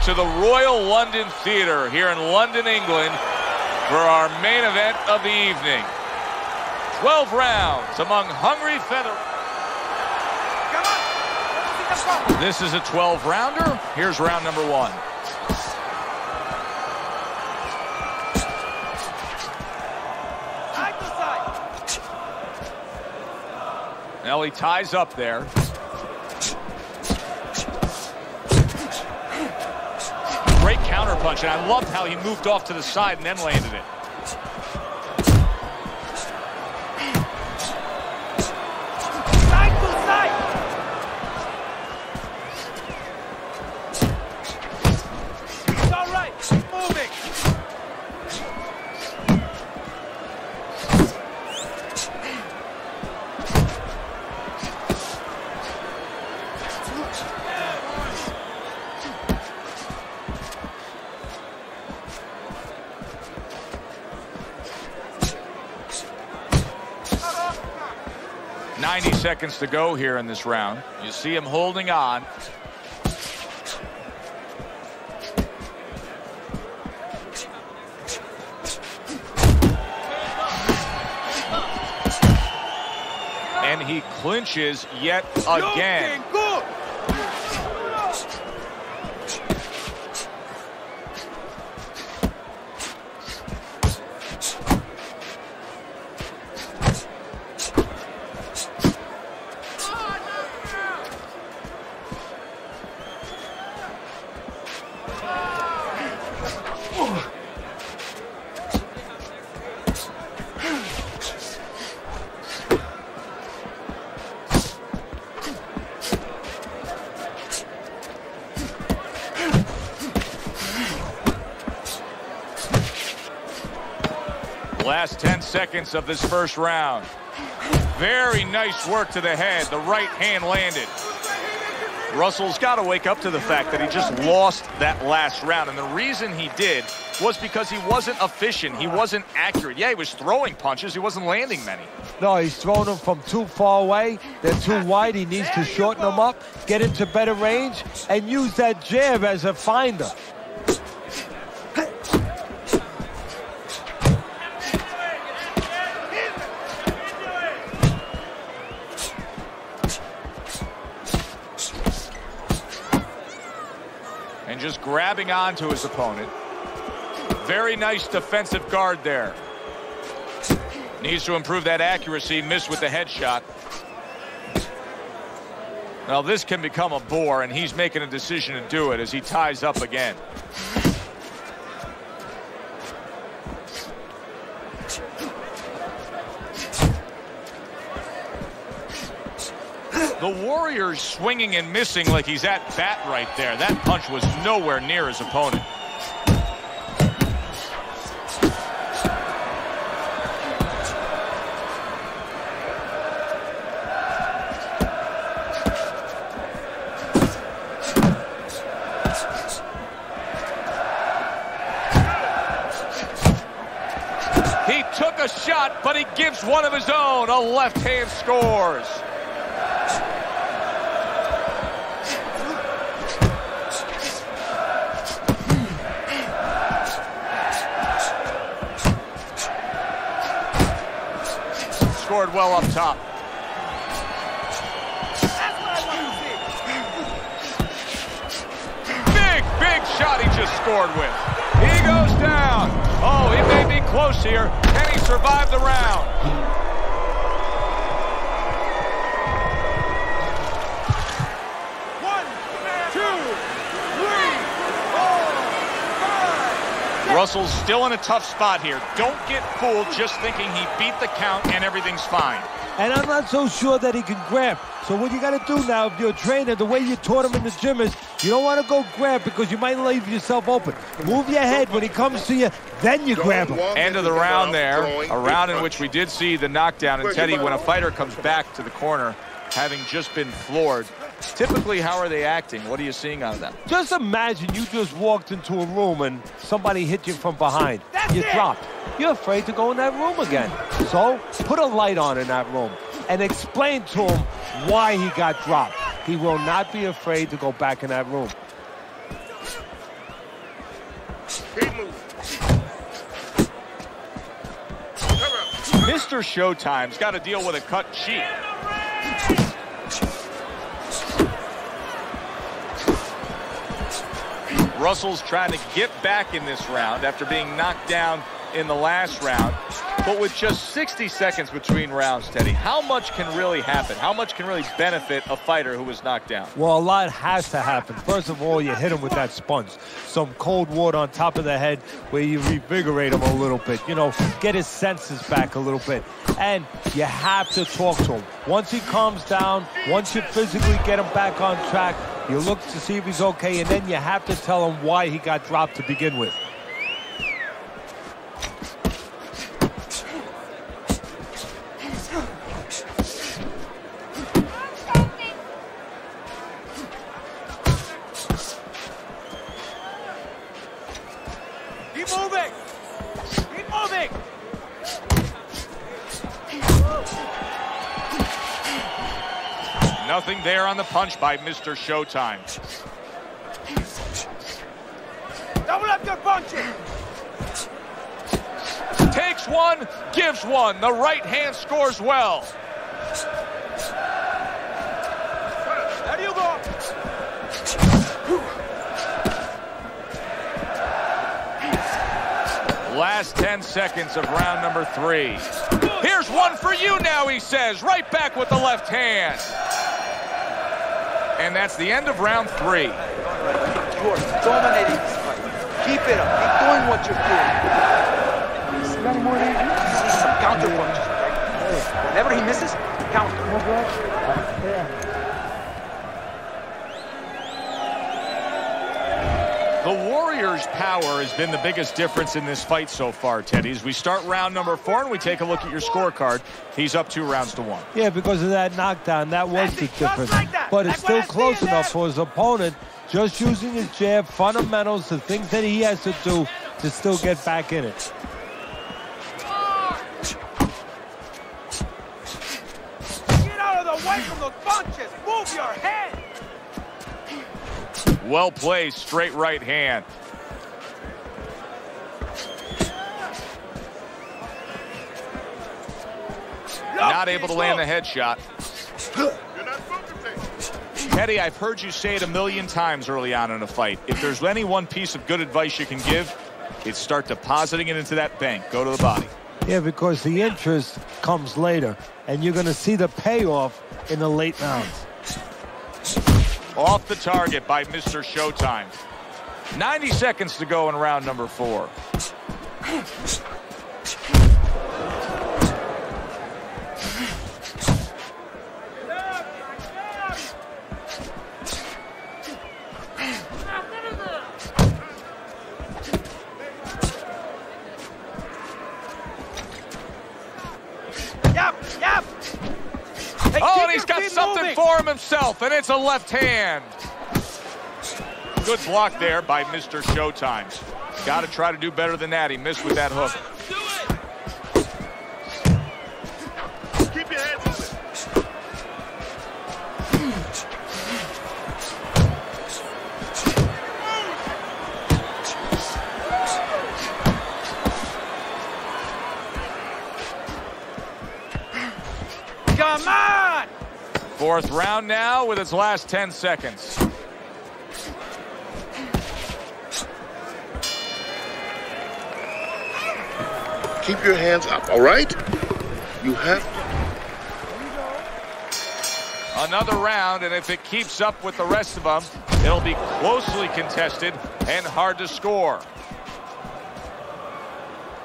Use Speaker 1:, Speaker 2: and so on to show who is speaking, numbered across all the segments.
Speaker 1: to the Royal London Theatre here in London, England, for our main event of the evening. 12 rounds among hungry feather. This is a 12-rounder. Here's round number 1. Now he ties up there. Great counterpunch, and I loved how he moved off to the side and then landed it. Seconds to go here in this round. You see him holding on. And he clinches yet again. Last 10 seconds of this first round. Very nice work to the head. The right hand landed. Russell's got to wake up to the fact that he just lost that last round. And the reason he did was because he wasn't efficient. He wasn't accurate. Yeah, he was throwing punches. He wasn't landing many.
Speaker 2: No, he's throwing them from too far away. They're too wide. He needs to shorten them up, get into better range, and use that jab as a finder.
Speaker 1: Just grabbing onto his opponent. Very nice defensive guard there. Needs to improve that accuracy. Missed with the headshot. Now this can become a bore, and he's making a decision to do it as he ties up again. The Warrior's swinging and missing like he's at bat right there. That punch was nowhere near his opponent. He took a shot, but he gives one of his own. A left hand scores. Scored well up top. Big shot he just scored with. He goes down. Oh, he may be close here. Can he survive the round? Russell's still in a tough spot here. Don't get fooled just thinking he beat the count and everything's fine.
Speaker 2: And I'm not so sure that he can grab. So what you got to do now, if you're a trainer, the way you taught him in the gym is you don't want to go grab because you might leave yourself open. Move your head when he comes to you, then you grab him.
Speaker 1: End of the round there, a round in which we did see the knockdown. And Teddy, when a fighter comes back to the corner, having just been floored, typically, how are they acting? What are you seeing out of them?
Speaker 2: Just imagine you just walked into a room and somebody hit you from behind. You dropped. You're afraid to go in that room again. So put a light on in that room and explain to him why he got dropped. He will not be afraid to go back in that room.
Speaker 3: Keep moving.
Speaker 1: Mr. Showtime's got to deal with a cut cheek. Russell's trying to get back in this round after being knocked down in the last round. But with just 60 seconds between rounds, Teddy, how much can really happen? How much can really benefit a fighter who was knocked down?
Speaker 2: Well, a lot has to happen. First of all, you hit him with that sponge. Some cold water on top of the head where you revigorate him a little bit. You know, get his senses back a little bit. And you have to talk to him. Once he calms down, once you physically get him back on track, you look to see if he's okay, and then you have to tell him why he got dropped to begin with.
Speaker 1: Keep moving! Keep moving! Nothing there on the punch by Mr. Showtime.
Speaker 4: Double up your punches!
Speaker 1: Takes one, gives one. The right hand scores well.
Speaker 4: There you go!
Speaker 1: Last 10 seconds of round number 3. Here's one for you now, he says. Right back with the left hand. And that's the end of round 3.
Speaker 4: You are dominating this fight. Keep it up. Keep doing what you're doing. See some counter punches, okay? Whenever he misses, counter.
Speaker 1: The Warriors' power has been the biggest difference in this fight so far, Teddy. As we start round number 4 and we take a look at your scorecard, he's up 2 rounds to 1.
Speaker 2: Yeah, because of that knockdown, that was the difference. But it's still close enough for his opponent, just using his jab, fundamentals, the things that he has to do to still get back in it.
Speaker 4: Get out of the way from those punches! Move your head!
Speaker 1: Well placed, straight right hand. Not able to land the headshot. Teddy, I've heard you say it a million times early on in a fight. If there's any one piece of good advice you can give, it's start depositing it into that bank. Go to the body.
Speaker 2: Yeah, because the interest comes later, and you're going to see the payoff in the late rounds.
Speaker 1: Off the target by Mr. Showtime. 90 seconds to go in round number 4.
Speaker 4: Yep! Hey,
Speaker 1: oh, and he's got something for him himself, and it's a left hand. Good block there by Mr. Showtime. Got to try to do better than that. He missed with that hook.
Speaker 3: Keep your hands moving.
Speaker 4: Come on!
Speaker 1: 4th round now with its last 10 seconds.
Speaker 3: Keep your hands up, all right? You have to.
Speaker 1: Another round, and if it keeps up with the rest of them, it'll be closely contested and hard to score.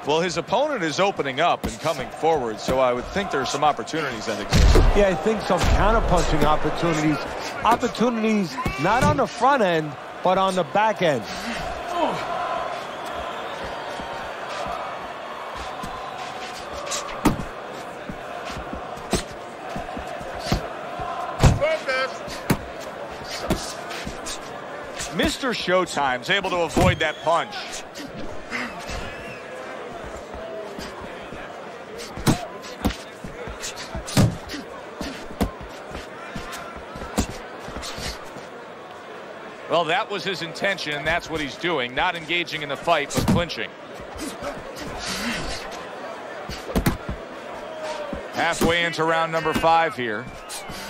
Speaker 1: Well, his opponent is opening up and coming forward, so I would think there are some opportunities that exist.
Speaker 2: Yeah, I think some counter-punching opportunities. Opportunities not on the front end, but on the back end.
Speaker 1: Mr. Showtime's able to avoid that punch. Well, that was his intention, and that's what he's doing. Not engaging in the fight, but clinching. Halfway into round number 5 here.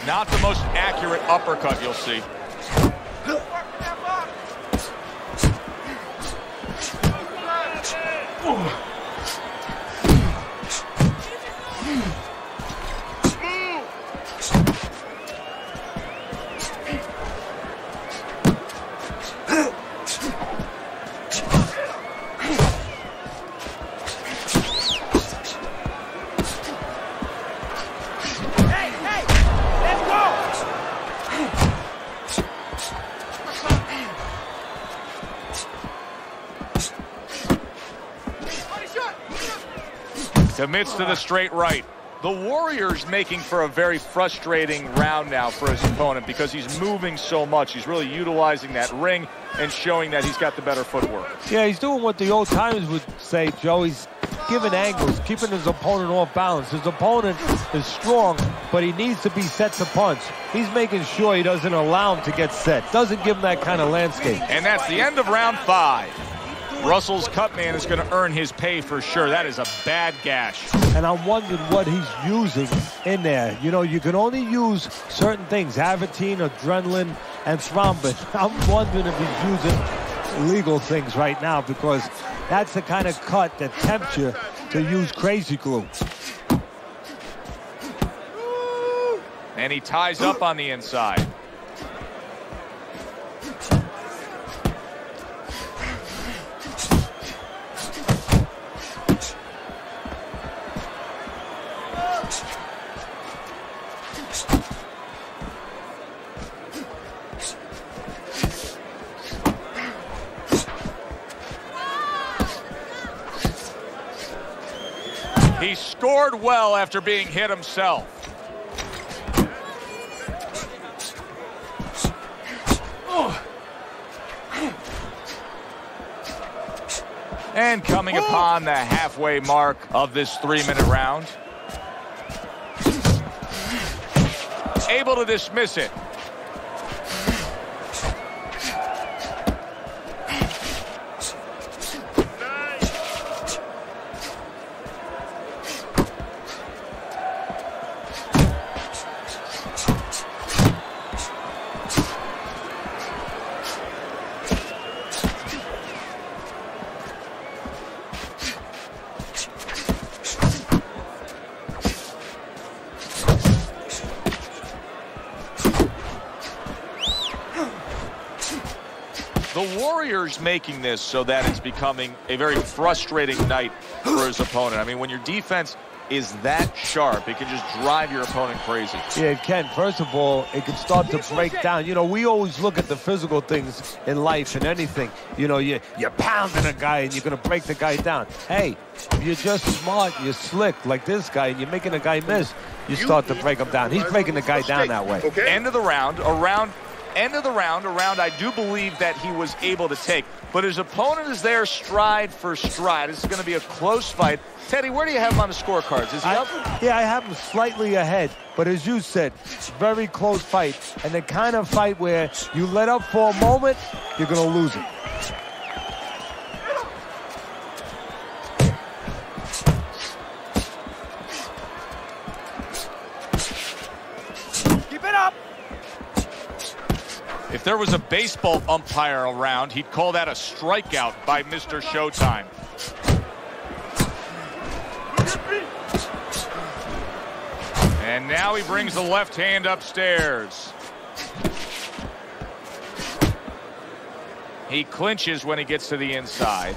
Speaker 1: Not the most accurate uppercut you'll see. Commits to the straight right. The Warrior's making for a very frustrating round now for his opponent because he's moving so much. He's really utilizing that ring and showing that he's got the better footwork.
Speaker 2: Yeah, he's doing what the old timers would say, Joe. He's giving angles, keeping his opponent off balance. His opponent is strong, but he needs to be set to punch. He's making sure he doesn't allow him to get set. Doesn't give him that kind of landscape.
Speaker 1: And that's the end of round 5. Russell's cut man is going to earn his pay for sure. That is a bad gash. And
Speaker 2: I'm wondering what he's using in there. You know, you can only use certain things, Avitine, adrenaline, and thrombin. I'm wondering if he's using legal things right now because that's the kind of cut that tempts you to use crazy glue.
Speaker 1: And he ties up on the inside. He scored well after being hit himself. And coming upon the halfway mark of this 3-minute round. Able to dismiss it. The Warriors making this so that it's becoming a very frustrating night for his opponent. I mean, when your defense is that sharp, it can just drive your opponent crazy.
Speaker 2: Yeah, it can. First of all, it can start to break down. You know, we always look at the physical things in life and anything. You know, you're pounding a guy and you're going to break the guy down. Hey, if you're just smart, you're slick like this guy, and you're making a guy miss, you start to break him down. He's breaking the guy down that way.
Speaker 3: Okay.
Speaker 1: End of the round, end of the round, a round I do believe that he was able to take. But his opponent is there stride for stride. This is going to be a close fight. Teddy, where do you have him on the scorecards? Is he up?
Speaker 2: Yeah, I have him slightly ahead. But as you said, very close fight. And the kind of fight where you let up for a moment, you're going to lose it.
Speaker 4: Keep it up.
Speaker 1: If there was a baseball umpire around, he'd call that a strikeout by Mr. Showtime. And now he brings the left hand upstairs. He clinches when he gets to the inside.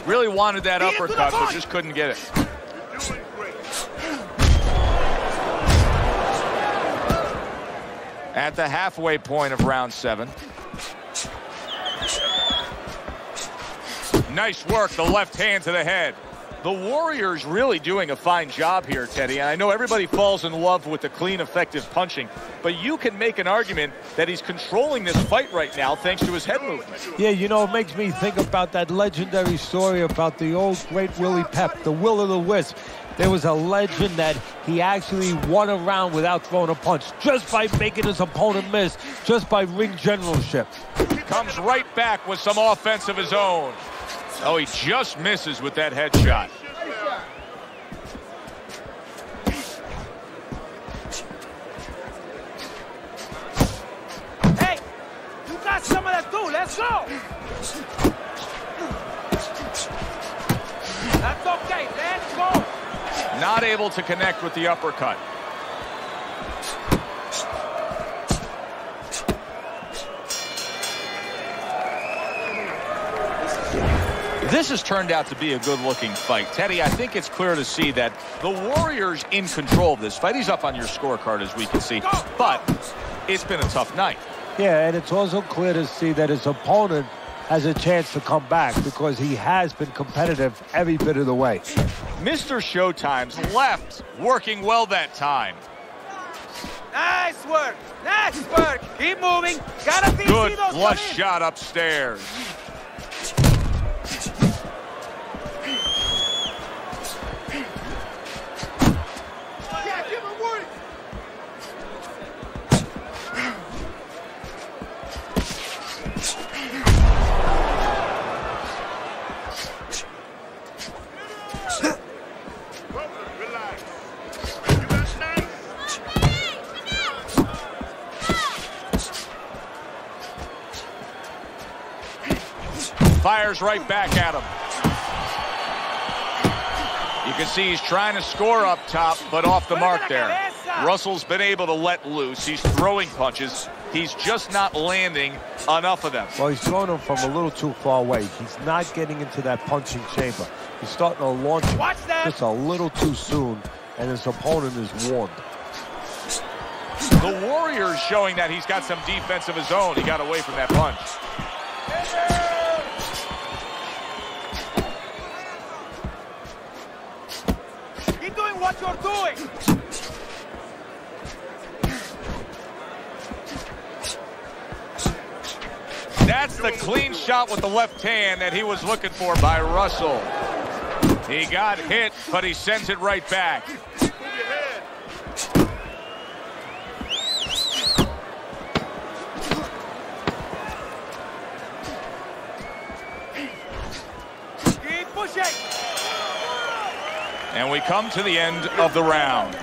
Speaker 1: Really wanted that uppercut, but just couldn't get it. At the halfway point of round 7. Nice work, the left hand to the head. The Warriors really doing a fine job here, Teddy. And I know everybody falls in love with the clean, effective punching, but you can make an argument that he's controlling this fight right now thanks to his head movement.
Speaker 2: Yeah, you know, it makes me think about that legendary story about the old great Willie Pep, the Will o' the Wisp. There was a legend that he actually won a round without throwing a punch, just by making his opponent miss, just by ring generalship.
Speaker 1: Comes right back with some offense of his own. Oh, he just misses with that headshot.
Speaker 4: Hey, you got some of that too. Let's go. That's okay. Let's go.
Speaker 1: Not able to connect with the uppercut. This has turned out to be a good-looking fight. Teddy, I think it's clear to see that the Warriors in control of this fight. He's up on your scorecard, as we can see. But it's been a tough night.
Speaker 2: Yeah, and it's also clear to see that his opponent has a chance to come back because he has been competitive every bit of the way.
Speaker 1: Mr. Showtime's left, working well that time.
Speaker 4: Nice work. Nice work. Keep moving. Gotta be
Speaker 1: Good flush shot upstairs. Fires right back at him. You can see he's trying to score up top, but off the mark there. Russell's been able to let loose. He's throwing punches. He's just not landing enough of them.
Speaker 2: Well, he's throwing them from a little too far away. He's not getting into that punching chamber. He's starting to launch him just a little too soon, and his opponent is warned.
Speaker 1: The Warriors showing that he's got some defense of his own. He got away from that punch.
Speaker 4: Keep doing what you're doing.
Speaker 1: That's the clean shot with the left hand that he was looking for by Russell. He got hit, but he sends it right back.
Speaker 4: Keep pushing.
Speaker 1: And we come to the end of the round.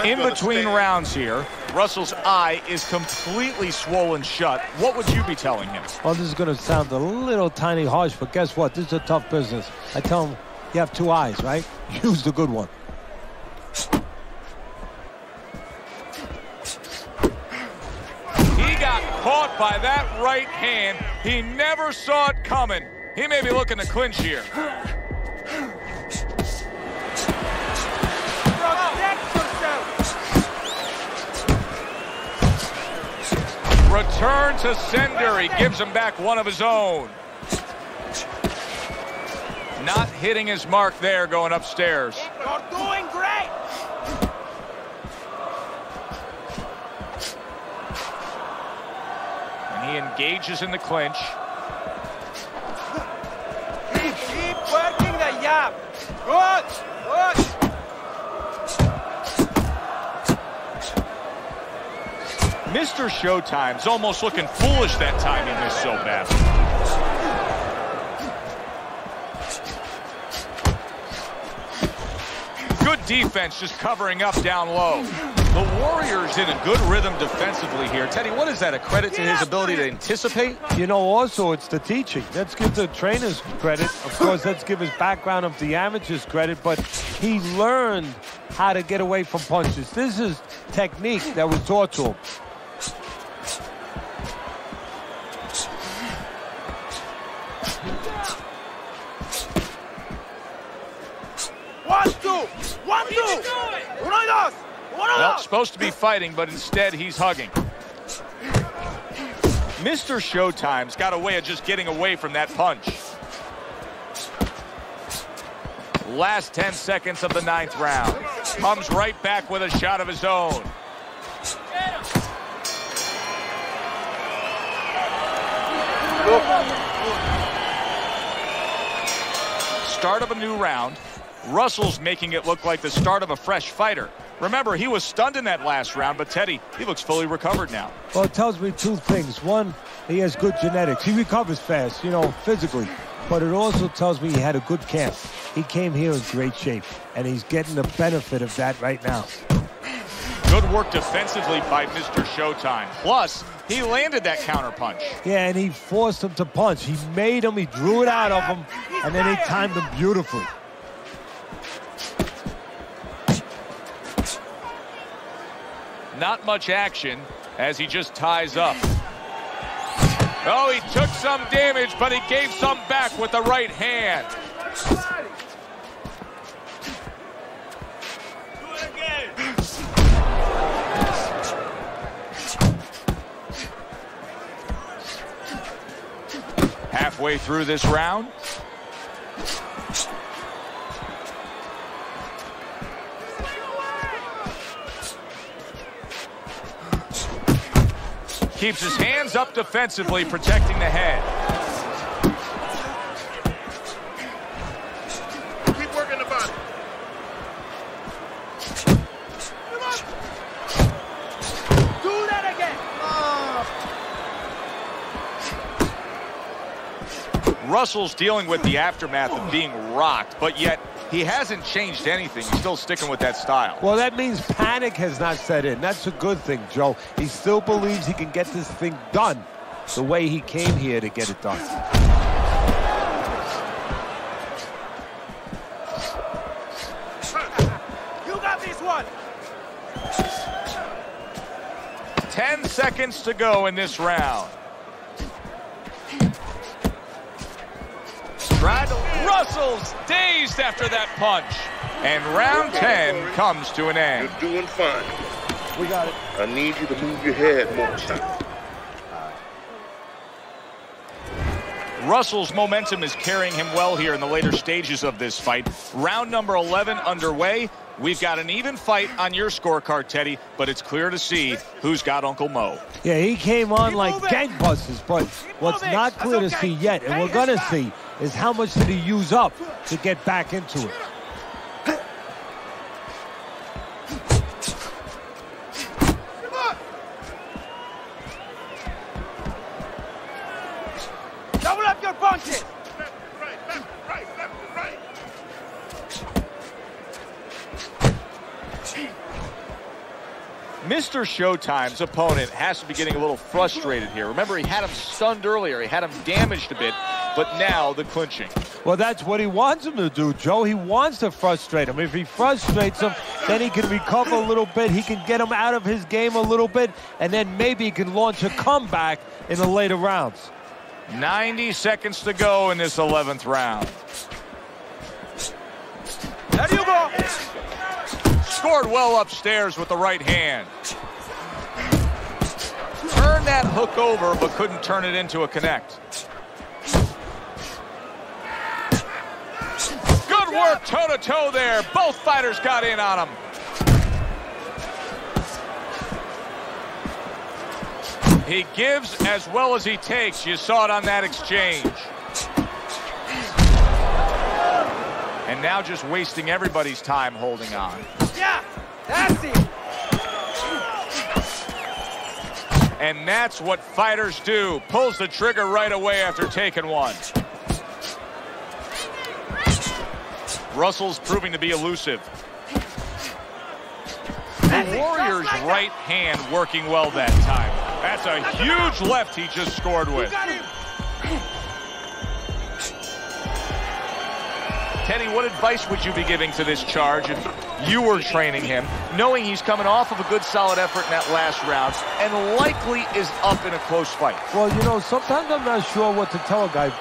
Speaker 1: In between rounds here, Russell's eye is completely swollen shut. What would you be telling him?
Speaker 2: Well, this is going to sound a little tiny harsh, but guess what? This is a tough business. I tell him, you have two eyes, right? Use the good one.
Speaker 1: He got caught by that right hand. He never saw it coming. He may be looking to clinch here. Return to sender. He gives him back one of his own. Not hitting his mark there, going upstairs.
Speaker 4: You're doing great.
Speaker 1: And he engages in the clinch.
Speaker 4: Keep working the jab. Good. Good.
Speaker 1: Mr. Showtime's almost looking foolish that time he missed so bad. Good defense just covering up down low. The Warriors in a good rhythm defensively here. Teddy, what is that, a credit to his ability to anticipate?
Speaker 2: You know, also, it's the teaching. Let's give the trainers credit. Of course, let's give his background of the amateurs credit, but he learned how to get away from punches. This is technique that was taught to him.
Speaker 1: Well, supposed to be fighting, but instead he's hugging. Mr. Showtime's got a way of just getting away from that punch. Last 10 seconds of the 9th round. Comes right back with a shot of his own. Start of a new round. Russell's making it look like the start of a fresh fighter. Remember, he was stunned in that last round, but Teddy, he looks fully recovered now.
Speaker 2: Well, it tells me two things. One, he has good genetics. He recovers fast, you know, physically. But it also tells me he had a good camp. He came here in great shape, and he's getting the benefit of that right now.
Speaker 1: Good work defensively by Mr. Showtime. Plus, he landed that counterpunch.
Speaker 2: Yeah, and he forced him to punch. He made him, he drew it out of him, and then he timed him beautifully.
Speaker 1: Not much action as he just ties up. Oh, he took some damage, but he gave some back with the right hand. Halfway through this round. Keeps his hands up defensively, protecting the head.
Speaker 3: Keep working the body.
Speaker 4: Do that again.
Speaker 1: Russell's dealing with the aftermath of being rocked, but yet he hasn't changed anything. He's still sticking with that style.
Speaker 2: Well, that means panic has not set in. That's a good thing, Joe. He still believes he can get this thing done the way he came here to get it done.
Speaker 4: You got this one.
Speaker 1: 10 seconds to go in this round. Russell's dazed after that punch. And round 10 comes to an end.
Speaker 3: You're doing fine.
Speaker 2: We got it.
Speaker 3: I need you to move your head more, son.
Speaker 1: Russell's momentum is carrying him well here in the later stages of this fight. Round number 11 underway. We've got an even fight on your scorecard, Teddy, but it's clear to see who's got Uncle Mo.
Speaker 2: Yeah, he came on like gangbusters, but what's not clear to see yet, and we're going to see, is how much did he use up to get back into it.
Speaker 4: Double up your punches.
Speaker 3: Left, right.
Speaker 1: Mr. Showtime's opponent has to be getting a little frustrated here. Remember, he had him stunned earlier. He had him damaged a bit, but now the clinching.
Speaker 2: Well, that's what he wants him to do, Joe. He wants to frustrate him. If he frustrates him, then he can recover a little bit. He can get him out of his game a little bit, and then maybe he can launch a comeback in the later rounds.
Speaker 1: 90 seconds to go in this 11th round.
Speaker 4: There you go.
Speaker 1: Scored well upstairs with the right hand. Turned that hook over, but couldn't turn it into a connect. Good work toe-to-toe there. Both fighters got in on him. He gives as well as he takes. You saw it on that exchange. And now just wasting everybody's time holding on.
Speaker 4: Yeah, that's it.
Speaker 1: And that's what fighters do. Pulls the trigger right away after taking one. Russell's proving to be elusive. The Warrior's right hand working well that time. That's a huge left he just scored with. Teddy, what advice would you be giving to this charge if you were training him, knowing he's coming off of a good solid effort in that last round and likely is up in a close fight?
Speaker 2: Well, you know, sometimes I'm not sure what to tell a guy,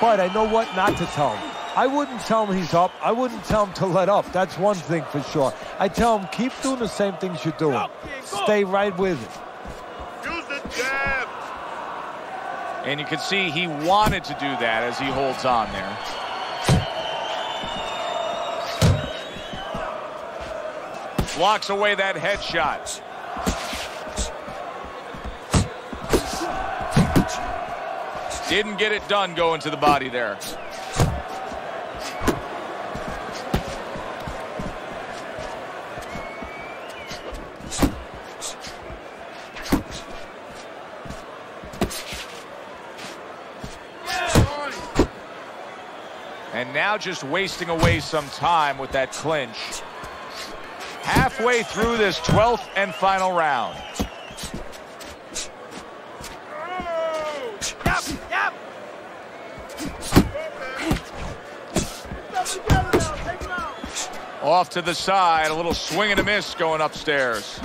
Speaker 2: but I know what not to tell him. I wouldn't tell him he's up. I wouldn't tell him to let up. That's one thing for sure. I tell him, keep doing the same things you're doing. Stay right with it.
Speaker 3: Use the jab.
Speaker 1: And you can see he wanted to do that as he holds on there. Blocks away that headshot. Didn't get it done going to the body there. And now just wasting away some time with that clinch. Halfway through this 12th and final round. Off to the side, a little swing and a miss going upstairs.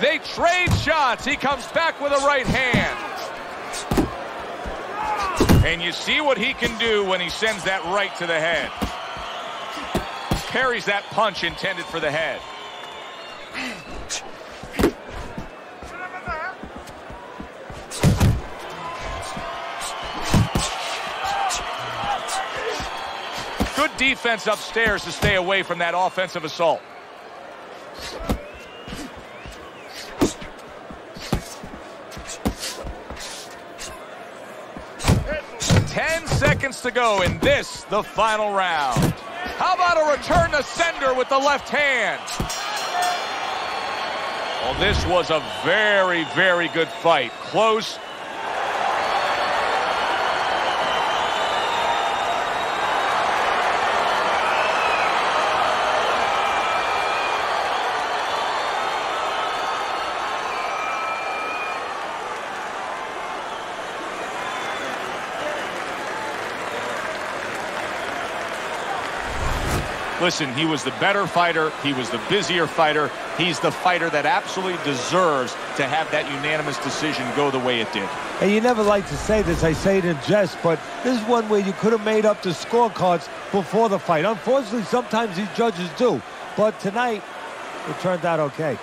Speaker 1: They trade shots. He comes back with a right hand. And you see what he can do when he sends that right to the head. Parries that punch intended for the head. Good defense upstairs to stay away from that offensive assault. 10 seconds to go in this, the final round. How about a return to sender with the left hand? Well, this was a very, very good fight. Close. Listen, he was the better fighter. He was the busier fighter. He's the fighter that absolutely deserves to have that unanimous decision go the way it did.
Speaker 2: And you never like to say this, I say it in jest, but this is one where you could have made up the scorecards before the fight. Unfortunately, sometimes these judges do. But tonight, it turned out okay.